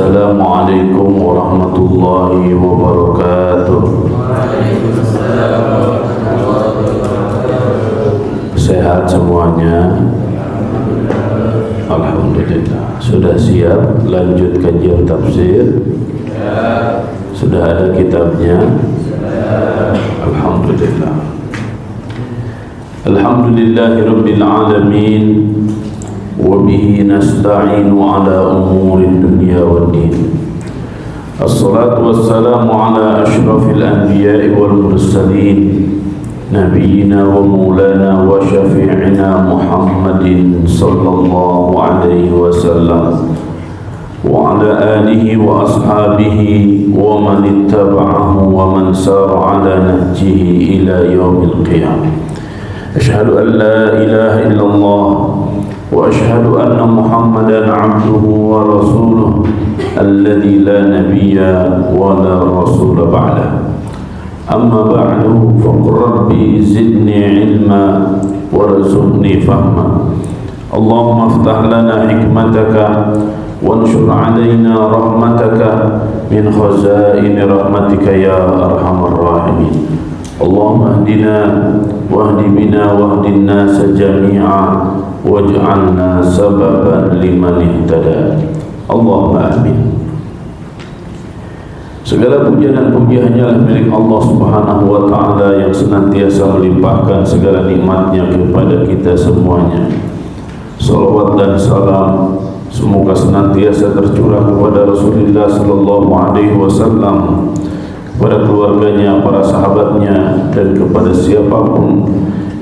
Assalamualaikum warahmatullahi wabarakatuh. Sehat semuanya? Alhamdulillah. Sudah siap lanjut kajian tafsir? Sudah ada kitabnya? Alhamdulillah. Alhamdulillahirabbil alamin. وبه نستعين على أمور الدنيا والدين. الصلاة والسلام على أشرف الأنبياء والمرسلين نبينا ومولانا وشفيعنا محمد صلى الله عليه وسلم وعلى آله وأصحابه ومن اتبعه ومن سار على نهجه إلى يوم القيامة. أشهد أن لا إله إلا الله وأشهد أن محمدا عبده ورسوله الذي لا نبي ولا رسول بعده. أما بعد فقل ربي زدني علما وارزقني فهما. اللهم افتح لنا حكمتك وانشر علينا رحمتك من خزائن رحمتك يا أرحم الراحمين. اللهم اهدنا واهد بنا واهد الناس جميعا waj'alna sababan liman ihtada. Allahumma amin. Segala puja dan puji hanyalah milik Allah Subhanahu wa ta'ala yang senantiasa melimpahkan segala nikmatnya kepada kita semuanya. Salawat dan salam semoga senantiasa tercurah kepada Rasulullah sallallahu alaihi wasallam, kepada keluarganya, para sahabatnya, dan kepada siapapun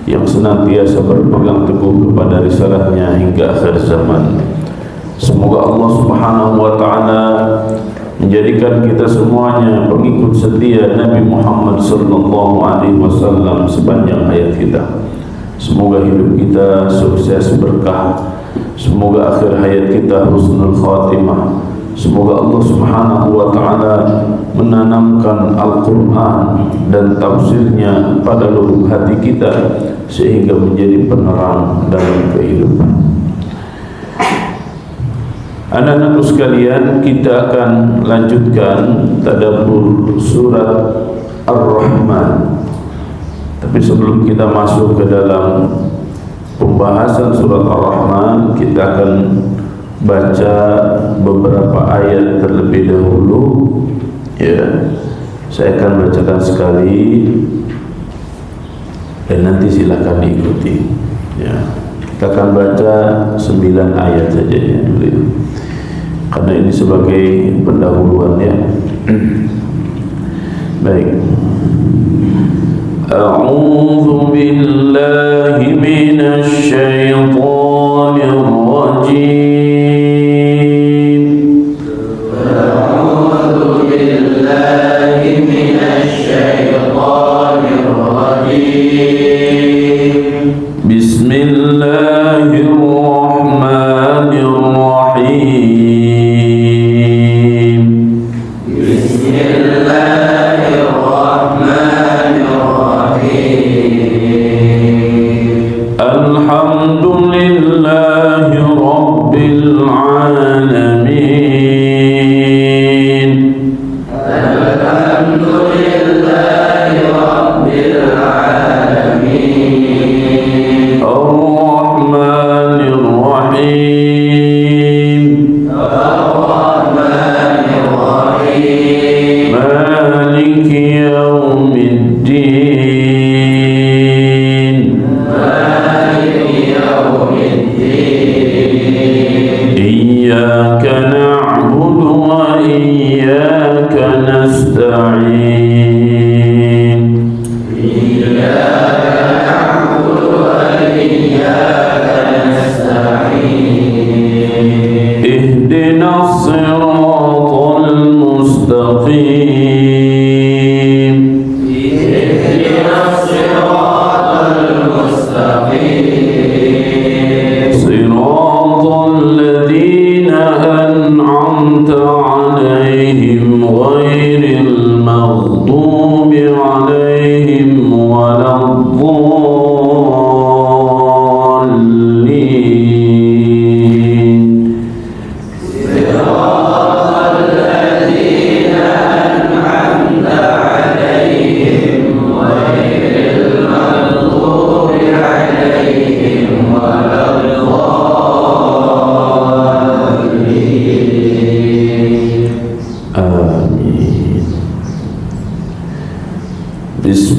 yang senantiasa berpegang teguh kepada risalahnya hingga akhir zaman. Semoga Allah Subhanahu wa ta'ala menjadikan kita semuanya pengikut setia Nabi Muhammad sallallahu alaihi wasallam sepanjang hayat kita. Semoga hidup kita sukses berkah. Semoga akhir hayat kita husnul khatimah. Semoga Allah Subhanahu wa ta'ala menanamkan Al-Quran dan tafsirnya pada lubuk hati kita sehingga menjadi penerang dalam kehidupan. Anak-anakku sekalian, kita akan lanjutkan tadabbur surat Ar-Rahman. Tapi sebelum kita masuk ke dalam pembahasan surat Ar-Rahman, kita akan baca beberapa ayat terlebih dahulu. Ya, saya akan bacakan sekali dan nanti silakan diikuti. Ya, kita akan baca 9 ayat saja ya dulu, karena ini sebagai pendahuluan ya. Baik. A'udzu billahi minasy syaithanir rajim.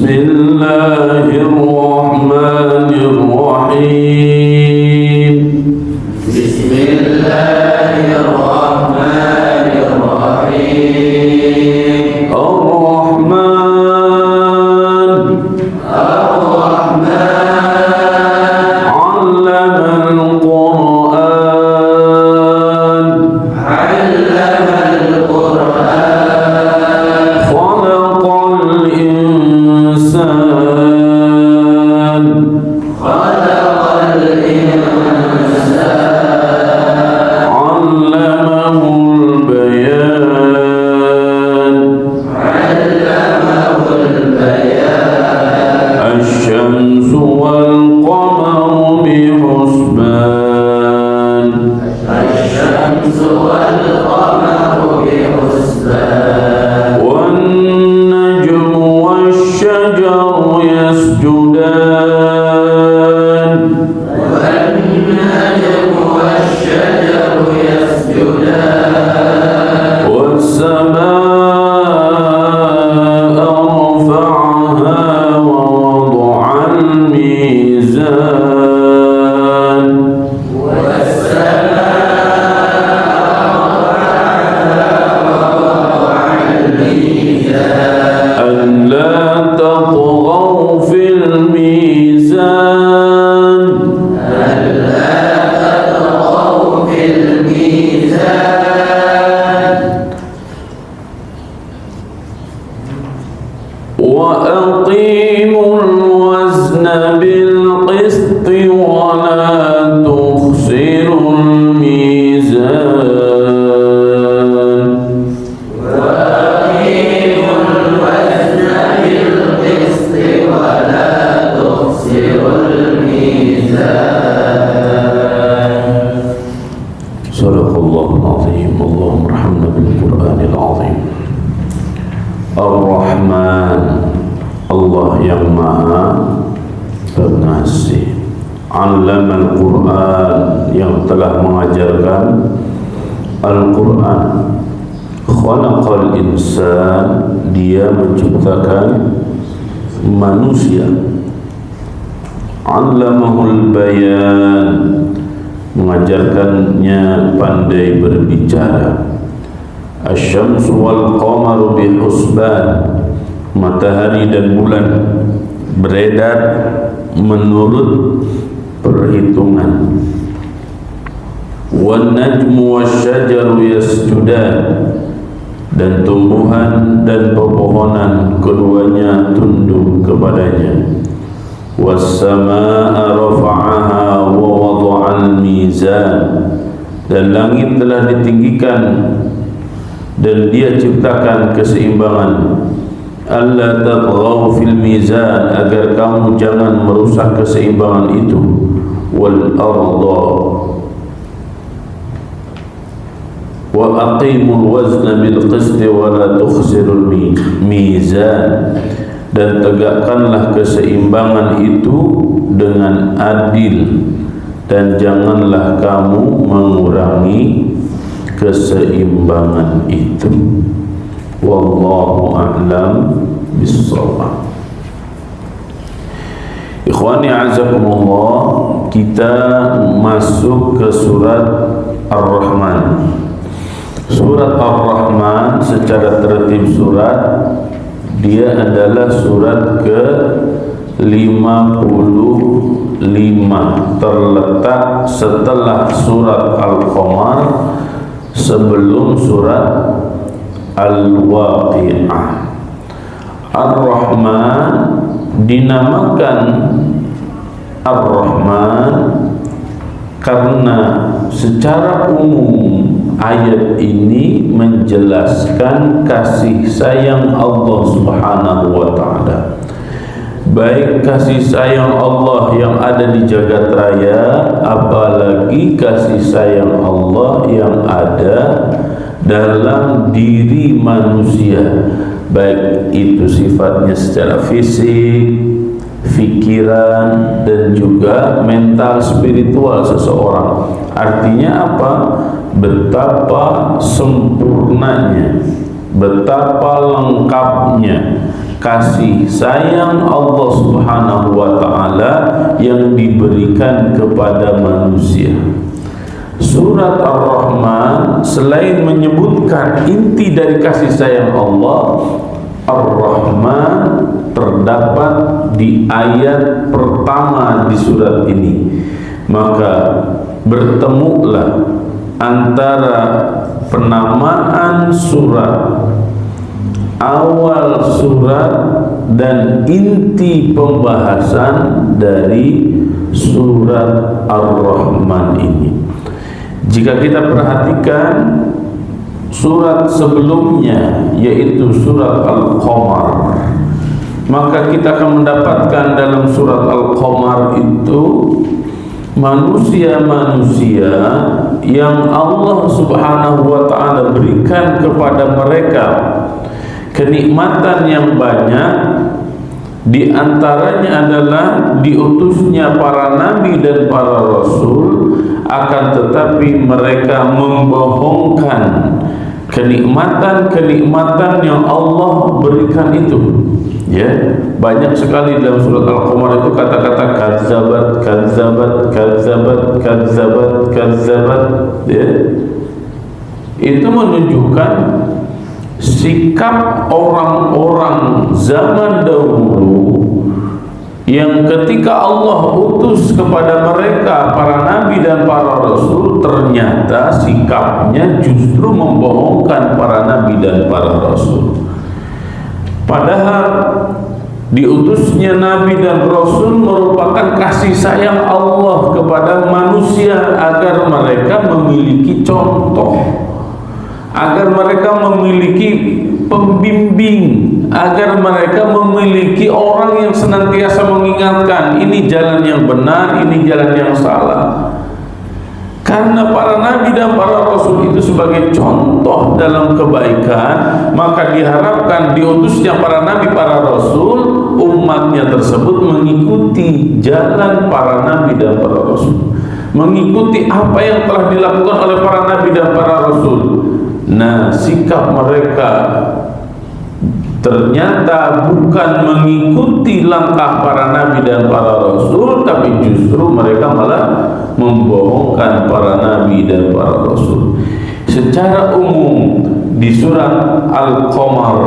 Bismillahirrahmanirrahim. Bismillahirrahmanirrahim. Ar-Rahman, Ar-Rahman, 'allamal Qur'an, 'allamal Qur'an, khalaqal insan, khalaqal insan, 'allamahul bayan, 'allamahul bayan, asy-syamsu wal qamaru bihusban, asy-syamsu wal qamaru bihusban, wan najmu wasy-syajaru yasjudan, wan najmu wasy-syajaru yasjudan, was-samaa'a rafa'aha wa wada'al mizan, ألا تطغوا في الميزان تطغوا في الميزان، وأقيموا الوزن بالقسط ولا تخسروا الميزان، وأقيموا الوزن بالقسط ولا تخسروا الميزان. صدق الله العظيم. اللهم ارحمنا بالقرآن العظيم. Ar-Rahman, Allah yang Maha Pengasih. 'Allamal Qur'an, yang telah mengajarkan Al-Quran. Khalaqal insan, dia menciptakan manusia. 'Allamahul bayan, mengajarkannya pandai berbicara. Asy-syamsu wal qamaru bihusban, matahari dan bulan beredar menurut perhitungan. Wan najmu wasy-syajaru yasjudan, dan tumbuhan dan pepohonan keduanya tunduk kepadanya. Was-samaa'a rafa'aha wa wada'al mizan, dan langit telah ditinggikan dan dia ciptakan keseimbangan. Alla tatghaw fil mizan, agar kamu jangan merusak keseimbangan itu. Wal arda wa aqimul wazna bil qisti wa la tukhsirul mizan, dan tegakkanlah keseimbangan itu dengan adil, dan janganlah kamu mengurangi keseimbangan itu. Wallahu a'lam bissawab. Ikhwani azakumullah, kita masuk ke surat Ar-Rahman. Surat Ar-Rahman secara tertib surat, dia adalah surat ke-55, terletak setelah surat Al-Qamar, sebelum surat Al-Waqi'ah. Ar-Rahman dinamakan Ar-Rahman karena secara umum ayat ini menjelaskan kasih sayang Allah Subhanahu wa ta'ala, baik kasih sayang Allah yang ada di jagat raya, apalagi kasih sayang Allah yang ada dalam diri manusia, baik itu sifatnya secara fisik, fikiran, dan juga mental spiritual seseorang. Artinya apa? Betapa sempurnanya, betapa lengkapnya kasih sayang Allah Subhanahu wa ta'ala yang diberikan kepada manusia. Surat Ar-Rahman selain menyebutkan inti dari kasih sayang Allah, Ar-Rahman terdapat di ayat pertama di surat ini. Maka bertemulah antara penamaan surat, awal surat, dan inti pembahasan dari surat Ar-Rahman ini. Jika kita perhatikan surat sebelumnya, yaitu surat Al-Qamar, maka kita akan mendapatkan dalam surat Al-Qamar itu manusia-manusia yang Allah Subhanahu wa ta'ala berikan kepada mereka kenikmatan yang banyak. Di antaranya adalah diutusnya para nabi dan para rasul, akan tetapi mereka membohongkan kenikmatan-kenikmatan yang Allah berikan itu. Ya, banyak sekali dalam surat Al-Qamar itu kata-kata kadzabat, kadzabat, kadzabat, kadzabat, kadzabat. Ya, itu menunjukkan sikap orang-orang zaman dahulu yang ketika Allah utus kepada mereka para nabi dan para rasul, ternyata sikapnya justru membohongkan para nabi dan para rasul. Padahal diutusnya nabi dan rasul merupakan kasih sayang Allah kepada manusia agar mereka memiliki contoh, agar mereka memiliki pembimbing, agar mereka memiliki orang yang senantiasa mengingatkan ini jalan yang benar, ini jalan yang salah. Karena para nabi dan para rasul itu sebagai contoh dalam kebaikan, maka diharapkan diutusnya para nabi para rasul, umatnya tersebut mengikuti jalan para nabi dan para rasul, mengikuti apa yang telah dilakukan oleh para nabi dan para rasul. Nah, sikap mereka ternyata bukan mengikuti langkah para nabi dan para rasul, tapi justru mereka malah membohongkan para nabi dan para rasul. Secara umum di surat Al-Qamar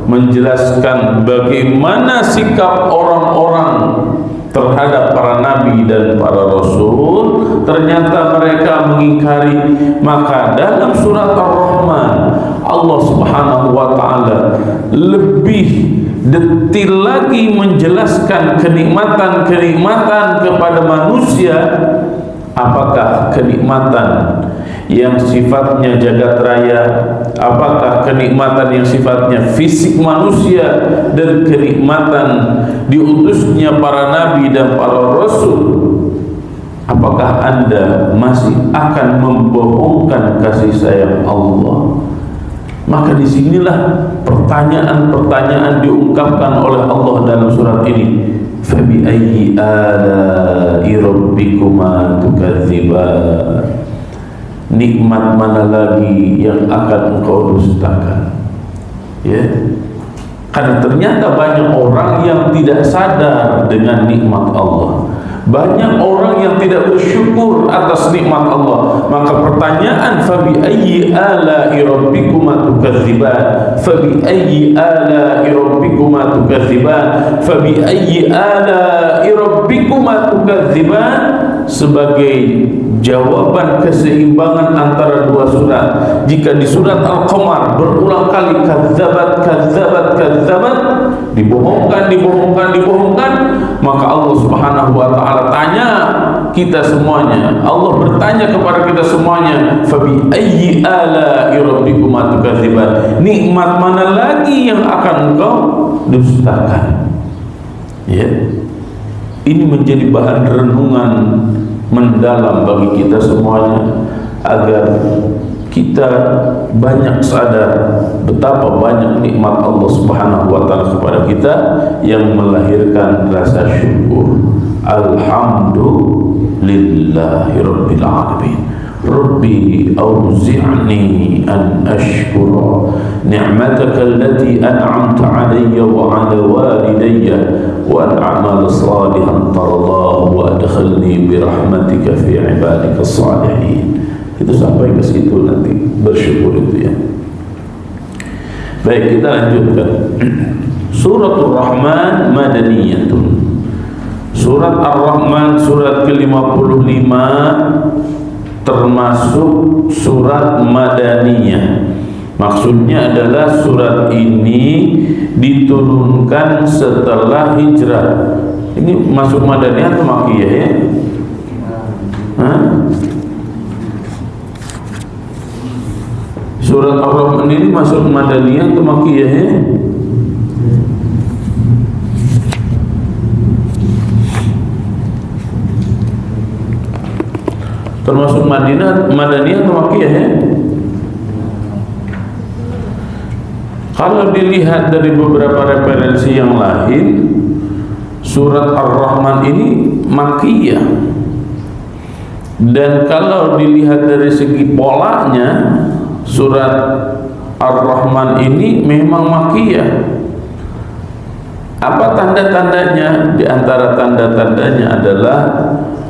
menjelaskan bagaimana sikap orang-orang terhadap para nabi dan para rasul, ternyata mereka mengingkari. Maka dalam surat Ar-Rahman Allah Subhanahu wa ta'ala lebih detil lagi menjelaskan kenikmatan-kenikmatan kepada manusia. Apakah kenikmatan yang sifatnya jagat raya, apakah kenikmatan yang sifatnya fisik manusia, dan kenikmatan diutusnya para nabi dan para rasul. Apakah Anda masih akan membohongkan kasih sayang Allah? Maka disinilah pertanyaan-pertanyaan diungkapkan oleh Allah dalam surat ini. Fabi ayyi ala'i rabbikuma tukadziban. Nikmat mana lagi yang akan engkau dustakan? Ya, karena ternyata banyak orang yang tidak sadar dengan nikmat Allah. Banyak orang yang tidak bersyukur atas nikmat Allah. Maka pertanyaan fabi ayyi ala'i rabbikuma tukadziban, fabi ayyi ala'i rabbikuma tukadziban, fabi ayyi ala'i rabbikuma tukadziban sebagai jawaban keseimbangan antara dua surat. Jika di surat Al-Qamar berulang kali kadzabat, kadzabat, kadzabat, dibohongkan, dibohongkan, dibohongkan, maka Allah Subhanahu wa ta'ala tanya kita semuanya. Allah bertanya kepada kita semuanya, fabi ayyi ala'i rabbikuma tukadziban. Nikmat mana lagi yang akan engkau dustakan? Ya, ini menjadi bahan renungan mendalam bagi kita semuanya, agar kita banyak sadar betapa banyak nikmat Allah Subhanahu wa ta'ala kepada kita yang melahirkan rasa syukur. Alhamdulillahirabbil alamin. Rabbi auzi'ni an ashkura ni'mataka allati an'amta 'alayya wa 'ala walidayya wa an a'mala salihan tardahu wa adkhilni bi rahmatika fi 'ibadika as-salihin. Itu sampai ke situ nanti bersyukur itu ya. Baik, kita lanjutkan. Suratul Rahman madaniyatun. Surat Ar-Rahman surat ke-55 termasuk surat madaniyah. Maksudnya adalah surat ini diturunkan setelah hijrah. Ini masuk madaniyah atau makkiyah ya? Surat Ar-Rahman ini masuk madaniyah atau makkiyah ya? Termasuk madaniyah atau makkiyah ya? Kalau dilihat dari beberapa referensi yang lain, surat Ar-Rahman ini makkiyah. Dan kalau dilihat dari segi polanya, surat Ar-Rahman ini memang makkiyah. Apa tanda-tandanya? Di antara tanda-tandanya adalah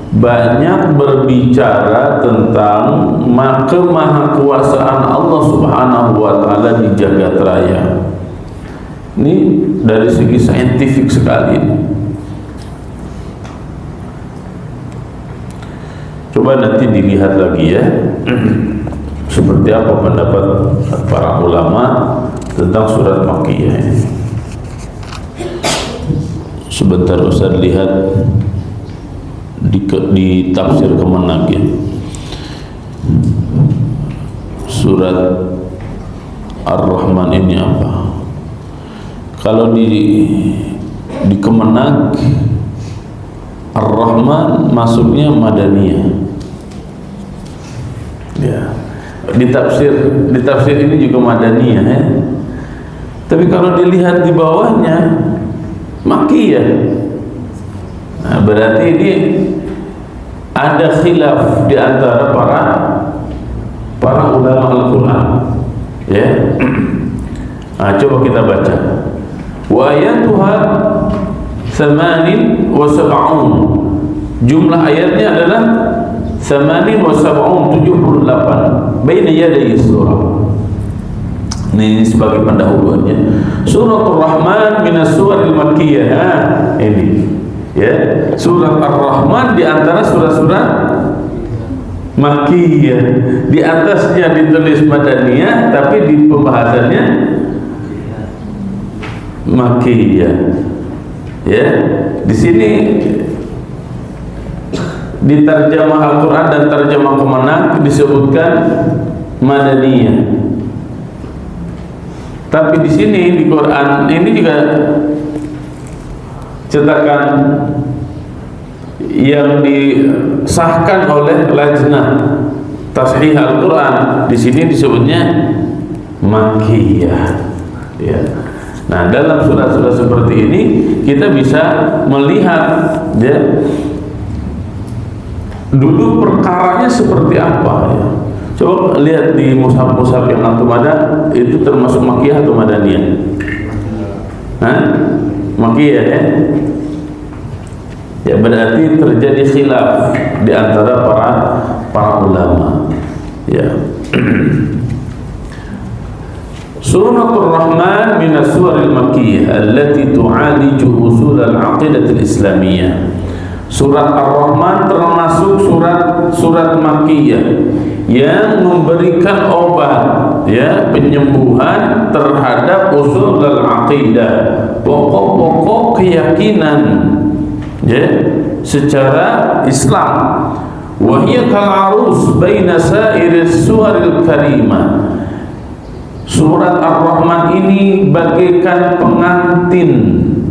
banyak berbicara tentang kemahakuasaan Allah Subhanahu wa Ta'ala di jagat raya. Ini dari segi saintifik sekali. Coba nanti dilihat lagi ya, seperti apa pendapat para ulama tentang surat makkiyah ini. Sebentar Ustaz lihat di tafsir Kemenak ya. Surat Ar-Rahman ini apa? Kalau di Kemenak, Ar-Rahman masuknya madaniyah. Ya. Di tafsir ini juga madaniyah ya. Tapi kalau dilihat di bawahnya makkiyah. Nah, berarti ini ada khilaf di antara para ulama Al-Quran ya. Nah, coba kita baca. Wa ayatuha 78. Jumlah ayatnya adalah 78 baina yaday surah. Ini sebagai pendahuluannya. Suratul Rahman minas suwaril makkiyah. Ini ya, surat Ar-Rahman di antara surat-surat makkiyah. Di atasnya ditulis madaniyah, tapi di pembahasannya makkiyah. Ya, di sini di terjemah Al-Quran dan terjemah Kemenak disebutkan madaniyah. Tapi di sini di Quran ini juga cetakan yang disahkan oleh Lajnah Tashih Al-Quran, di sini disebutnya makkiyah. Ya. Nah, dalam surat-surat seperti ini kita bisa melihat ya, dulu perkaranya seperti apa ya. Coba lihat di mushaf-mushaf yang antum ada, itu termasuk makkiyah atau madaniyah? Makkiyah ya? Ya, berarti terjadi khilaf di antara para ulama. Ya. Suratul Rahman minas suwaril makkiyah allati tu'aliju usul al-aqidah al-islamiyah. Surat Ar-Rahman termasuk surat makkiyah yang memberikan obat ya, penyembuhan terhadap usul al-aqidah, pokok-pokok keyakinan ya, secara Islam. Wa hiya kal-arus baina sa'iris suwaril karimah. Surat Ar-Rahman ini bagaikan pengantin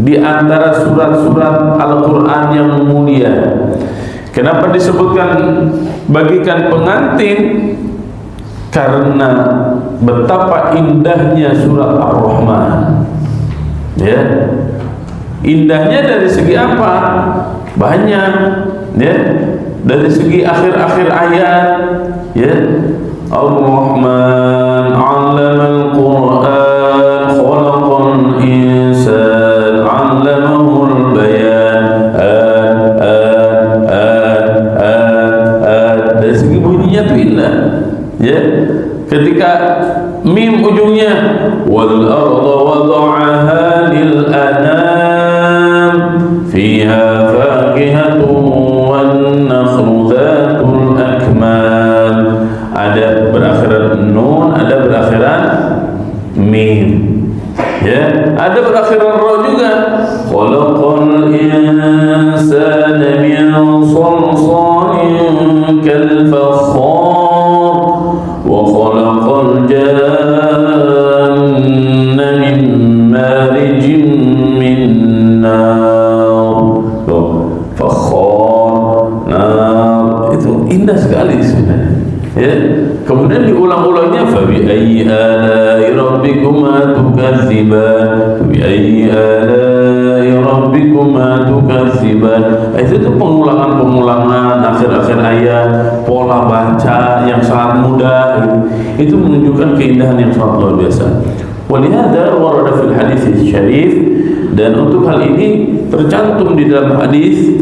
di antara surat-surat Al-Quran yang mulia. Kenapa disebutkan bagikan pengantin? Karena betapa indahnya surat Ar-Rahman. Ya. Indahnya dari segi apa? Banyak. Ya. Dari segi akhir-akhir ayat ya. Ar-Rahman 'allamal Qur'an khalaqal insan 'allamahul bayan. Dari segi bunyinya itu indah, ya. Ketika mim ujungnya wal arda wada'aha lil anam fiha fakihatun wan nakhlu dhatul akmam. Ada berakhiran nun, ada berakhiran mim, ya. Ada berakhiran ra juga. Khalaqal insana min salsalin kal fakhar wa khalaqal janna min marijin min nar. Fakhar, nar, itu indah sekali sebenarnya, ya. Kemudian diulang-ulangnya fa bi ayyi ala'i rabbikuma tukadziban, bi ayyi ala'i rabbikuma tukadziban. Itu pengulangan-pengulangan akhir-akhir ayat, pola baca yang sangat mudah, itu menunjukkan keindahan yang sangat luar biasa. Walihada warada fil hadis syarif, dan untuk hal ini tercantum di dalam hadis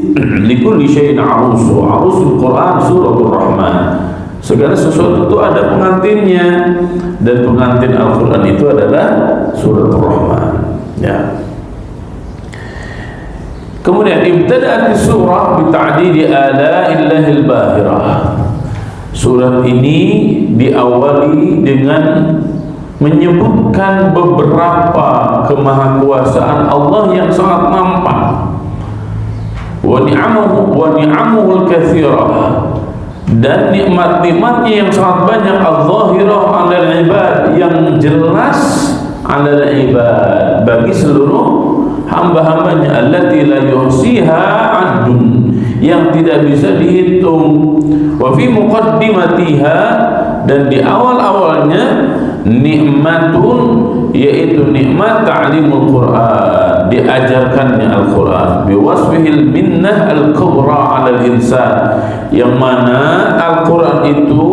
likulli syai'in arusu, arusul Quran suratul Rahman. Segala sesuatu itu ada pengantinnya, dan pengantin Al-Quran itu adalah surat Ar-Rahman, ya. Kemudian ibtada'at surah bita'didi ala'illahil bahirah. Surat ini diawali dengan menyebutkan beberapa kemahakuasaan Allah yang sangat nampak, wa ni'amuhul katsirah, dan nikmat-nikmatnya yang sangat banyak, al-zahirah 'alal ibad, yang jelas 'alal ibad, bagi seluruh hamba-hambanya, allati la yuhsiha 'addun, yang tidak bisa dihitung. Wa fi muqaddimatiha, dan di awal-awalnya nikmatun, yaitu nikmat ta'limul Quran, diajarkannya Al-Quran, biwasfihil minnah al-kubra 'alal insan, yang mana Al-Quran itu,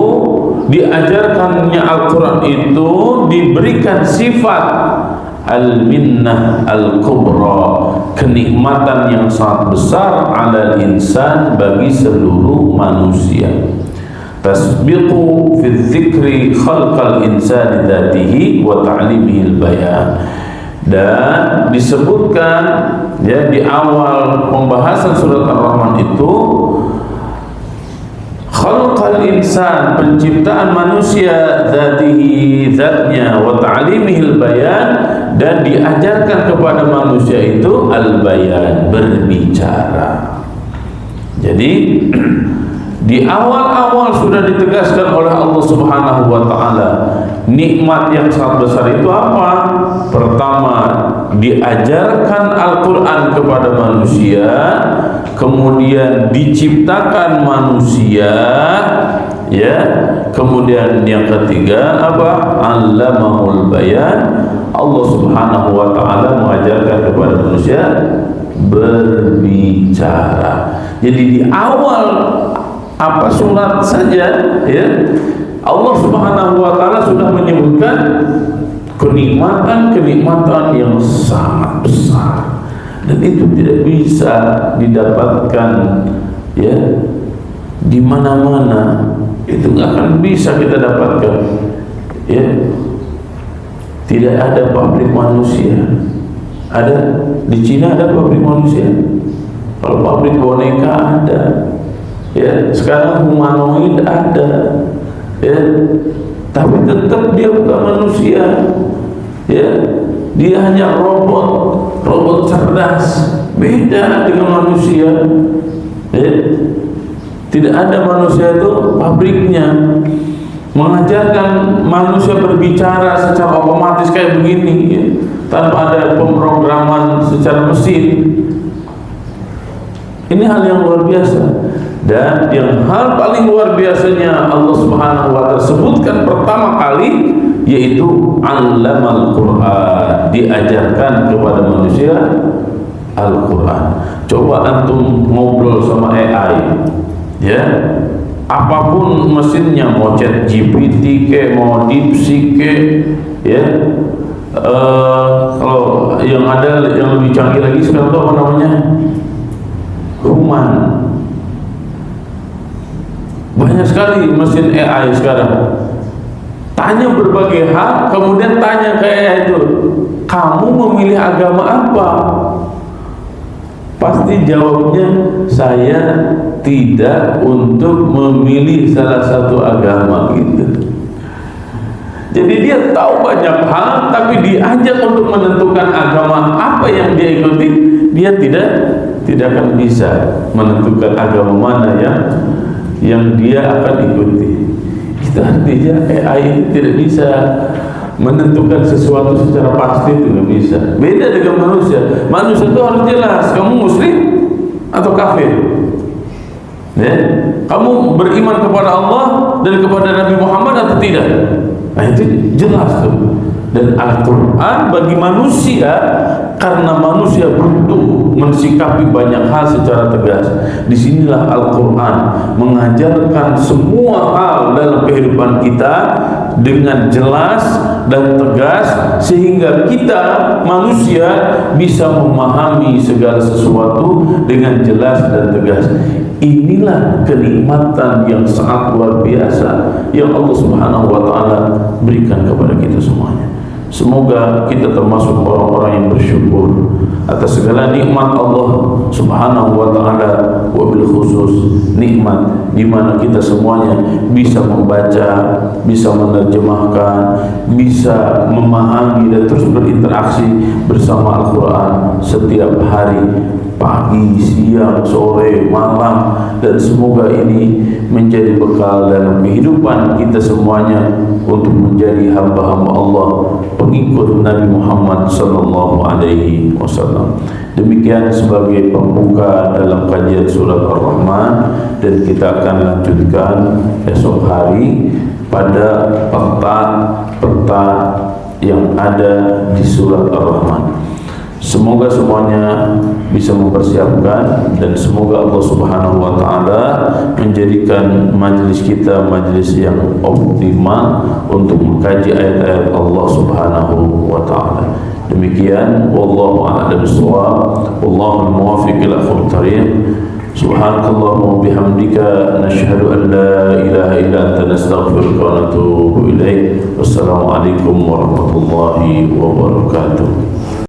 diajarkannya Al-Quran itu diberikan sifat al-minnah al-kubra, kenikmatan yang sangat besar 'alal insan, bagi seluruh manusia. Tasbiqu fi dzikri khalqal insani dzatihi wa ta'limihil bayan, dan disebutkan, ya, di awal pembahasan surat Ar-Rahman itu khalqal insan, penciptaan manusia, dzatihi, zatnya, wa ta'limihil bayan, dan diajarkan kepada manusia itu al-bayan, berbicara. Jadi di awal-awal sudah ditegaskan oleh Allah Subhanahu wa taala nikmat yang sangat besar itu apa? Pertama, diajarkan Al-Qur'an kepada manusia, kemudian diciptakan manusia, ya. Kemudian yang ketiga apa? 'Allamahul bayan, Allah Subhanahu wa taala mengajarkan kepada manusia berbicara. Jadi di awal apa surat saja, ya, Allah Subhanahu wa taala sudah menyebutkan kenikmatan-kenikmatan yang sangat besar, dan itu tidak bisa didapatkan, ya, di mana-mana. Itu nggak akan bisa kita dapatkan, ya. Tidak ada pabrik manusia. Ada di Cina, ada pabrik manusia. Kalau pabrik boneka ada, ya. Sekarang humanoid ada, ya. Tapi tetap dia bukan manusia, ya. Dia hanya robot cerdas, beda dengan manusia, ya. Tidak ada manusia itu pabriknya mengajarkan manusia berbicara secara otomatis kayak begini, ya, tanpa ada pemrograman secara mesin. Ini hal yang luar biasa. Dan yang hal paling luar biasanya Allah Subhanahu wa taala sebutkan pertama kali, yaitu 'allamal Qur'an, diajarkan kepada manusia Al-Qur'an. Coba antum ngobrol sama AI, ya, apapun mesinnya, mau ChatGPT ke, mau DeepSeek ke, ya. Kalau yang ada yang lebih canggih lagi sekarang itu apa namanya? Human. Banyak sekali mesin AI sekarang. Tanya berbagai hal, kemudian tanya ke AI itu, kamu memilih agama apa? Pasti jawabnya, saya tidak untuk memilih salah satu agama gitu. Jadi dia tahu banyak hal, tapi diajak untuk menentukan agama apa yang dia ikuti, dia tidak akan bisa menentukan agama mana yang dia akan ikuti. Itu artinya AI ini tidak bisa menentukan sesuatu secara pasti, itu nggak bisa. Beda dengan manusia. Manusia itu harus jelas, kamu muslim atau kafir. Ya? Kamu beriman kepada Allah dan kepada Nabi Muhammad atau tidak? Nah itu jelas tuh. Dan Al-Quran bagi manusia, karena manusia butuh mensikapi banyak hal secara tegas. Disinilah Al-Quran mengajarkan semua hal dalam kehidupan kita dengan jelas dan tegas, sehingga kita manusia bisa memahami segala sesuatu dengan jelas dan tegas. Inilah kenikmatan yang sangat luar biasa yang Allah Subhanahu wa Ta'ala berikan kepada kita semuanya. Semoga kita termasuk orang-orang yang bersyukur atas segala nikmat Allah Subhanahu wa Ta'ala, wabil khusus nikmat di mana kita semuanya bisa membaca, bisa menerjemahkan, bisa memahami dan terus berinteraksi bersama Al-Quran setiap hari, pagi, siang, sore, malam, dan semoga ini menjadi bekal dalam kehidupan kita semuanya untuk menjadi hamba-hamba Allah, pengikut Nabi Muhammad sallallahu alaihi wasallam. Demikian sebagai pembuka dalam kajian surat Ar-Rahman, dan kita akan lanjutkan esok hari pada peta yang ada di surat Ar-Rahman. Semoga semuanya bisa mempersiapkan, dan semoga Allah Subhanahu wa Ta'ala menjadikan majelis kita majelis yang optimal untuk mengkaji ayat-ayat Allah Subhanahu wa Ta'ala. Demikian, wallahu a'lam bishawab, wallahu muwaffiq ila aqwamit thariq. Subhanakallahumma bihamdika nashhadu an la ilaha illa anta nastaghfiruka wa natubu ilaik. Wassalamu alaikum warahmatullahi wabarakatuh.